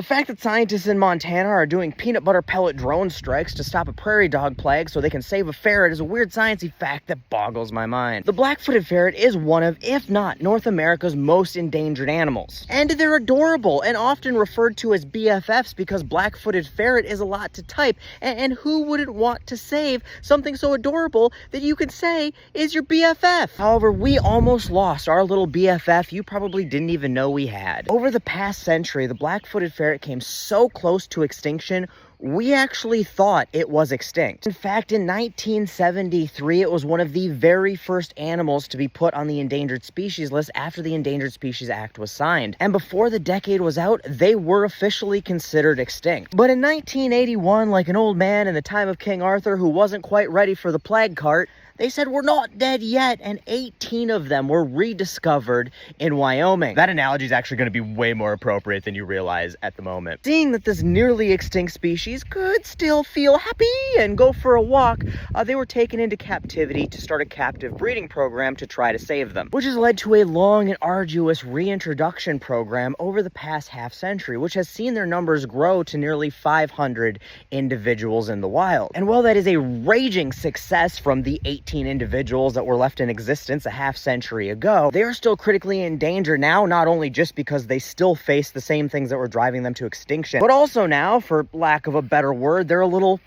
The fact that scientists in Montana are doing peanut butter pellet drone strikes to stop a prairie dog plague so they can save a ferret is a weird sciencey fact that boggles my mind. The Black Footed Ferret is one of, if not North America's most endangered animals. And they're adorable and often referred to as BFFs because Black Footed Ferret is a lot to type. And who wouldn't want to save something so adorable that you could say is your BFF? However, we almost lost our little BFF you probably didn't even know we had. Over the past century, the Black Footed Ferret came so close to extinction, we actually thought it was extinct. In fact, in 1973, it was one of the very first animals to be put on the endangered species list after the Endangered Species Act was signed. And before the decade was out, they were officially considered extinct. But in 1981, like an old man in the time of King Arthur who wasn't quite ready for the plague cart, they said, we're not dead yet, and 18 of them were rediscovered in Wyoming. That analogy is actually going to be way more appropriate than you realize at the moment. Seeing that this nearly extinct species could still feel happy and go for a walk, they were taken into captivity to start a captive breeding program to try to save them, which has led to a long and arduous reintroduction program over the past half century, which has seen their numbers grow to nearly 500 individuals in the wild. And while that is a raging success from the 18 individuals that were left in existence a half century ago, they are still critically endangered now, not only just because they still face the same things that were driving them to extinction, but also now, for lack of a better word, they're a little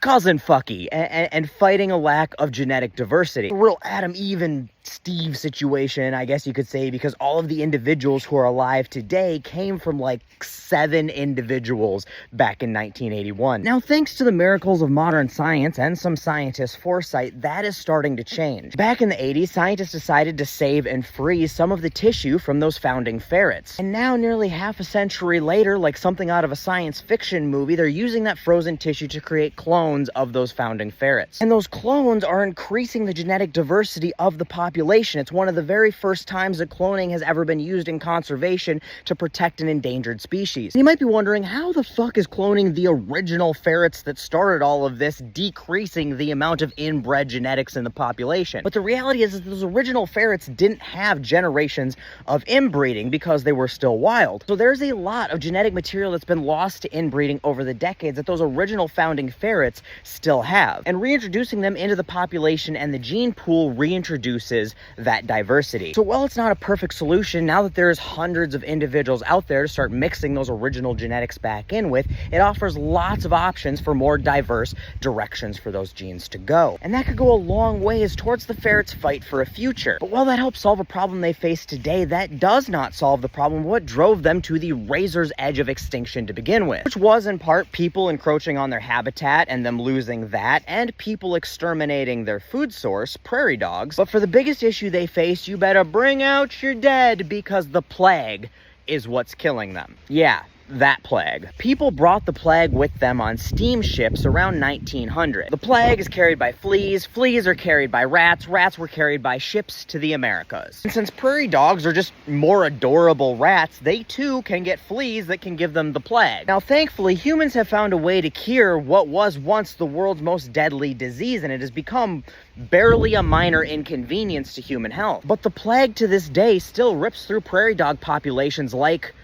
cousin fucky and fighting a lack of genetic diversity. A real Adam, Eve, and Steve situation, I guess you could say, because all of the individuals who are alive today came from like 7 individuals back in 1981. Now, thanks to the miracles of modern science and some scientists' foresight, that is starting to change. Back in the 80s, scientists decided to save and freeze some of the tissue from those founding ferrets. And now, nearly half a century later, like something out of a science fiction movie, they're using that frozen tissue to create clones of those founding ferrets. And those clones are increasing the genetic diversity of the population. It's one of the very first times that cloning has ever been used in conservation to protect an endangered species. And you might be wondering, how the fuck is cloning the original ferrets that started all of this decreasing the amount of inbred genetics in the population? But the reality is that those original ferrets didn't have generations of inbreeding because they were still wild. So there's a lot of genetic material that's been lost to inbreeding over the decades that those original founding ferrets still have. And reintroducing them into the population and the gene pool reintroduces that diversity. So while it's not a perfect solution, now that there's hundreds of individuals out there to start mixing those original genetics back in with, it offers lots of options for more diverse directions for those genes to go. And that could go a long ways towards the ferrets' fight for a future. But while that helps solve a problem they face today, that does not solve the problem of what drove them to the razor's edge of extinction to begin with, which was in part people encroaching on their habitat and them losing that, and people exterminating their food source, prairie dogs. But for the biggest issue they face, you better bring out your dead, because the plague is what's killing them. Yeah, that plague. People brought the plague with them on steamships around 1900. The plague is carried by fleas, fleas are carried by rats, rats were carried by ships to the Americas. And since prairie dogs are just more adorable rats, they too can get fleas that can give them the plague. Now, thankfully, humans have found a way to cure what was once the world's most deadly disease, and it has become barely a minor inconvenience to human health. But the plague to this day still rips through prairie dog populations like,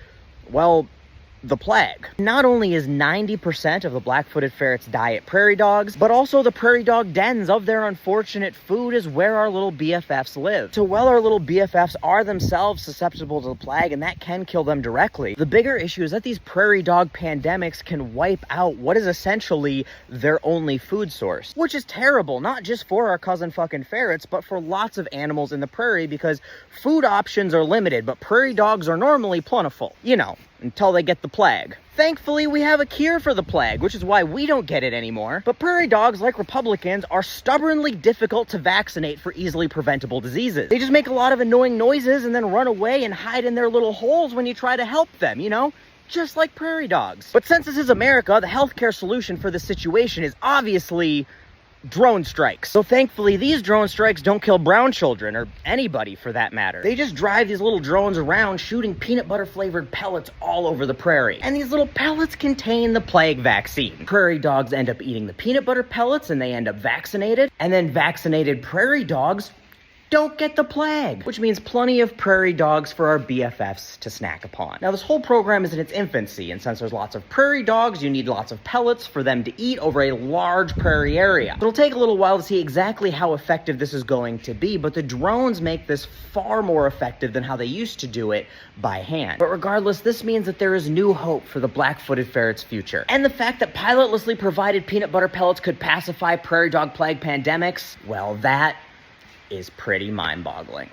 well, the plague. Not only is 90% of the black-footed ferret's diet prairie dogs, but also the prairie dog dens of their unfortunate food is where our little BFFs live. So while our little BFFs are themselves susceptible to the plague, and that can kill them directly, the bigger issue is that these prairie dog pandemics can wipe out what is essentially their only food source, which is terrible, not just for our cousin fucking ferrets, but for lots of animals in the prairie, because food options are limited, but prairie dogs are normally plentiful. You know, until they get the plague. Thankfully, we have a cure for the plague, which is why we don't get it anymore. But prairie dogs, like Republicans, are stubbornly difficult to vaccinate for easily preventable diseases. They just make a lot of annoying noises and then run away and hide in their little holes when you try to help them, you know? Just like prairie dogs. But since this is America, the healthcare solution for this situation is obviously drone strikes. So thankfully, these drone strikes don't kill brown children, or anybody for that matter. They just drive these little drones around shooting peanut butter flavored pellets all over the prairie. And these little pellets contain the plague vaccine. Prairie dogs end up eating the peanut butter pellets and they end up vaccinated. And then vaccinated prairie dogs don't get the plague, which means plenty of prairie dogs for our BFFs to snack upon. Now, this whole program is in its infancy, and since there's lots of prairie dogs, you need lots of pellets for them to eat over a large prairie area. It'll take a little while to see exactly how effective this is going to be, but the drones make this far more effective than how they used to do it by hand. But regardless, this means that there is new hope for the black-footed ferret's future. And the fact that pilotlessly provided peanut butter pellets could pacify prairie dog plague pandemics, well, that is pretty mind-boggling.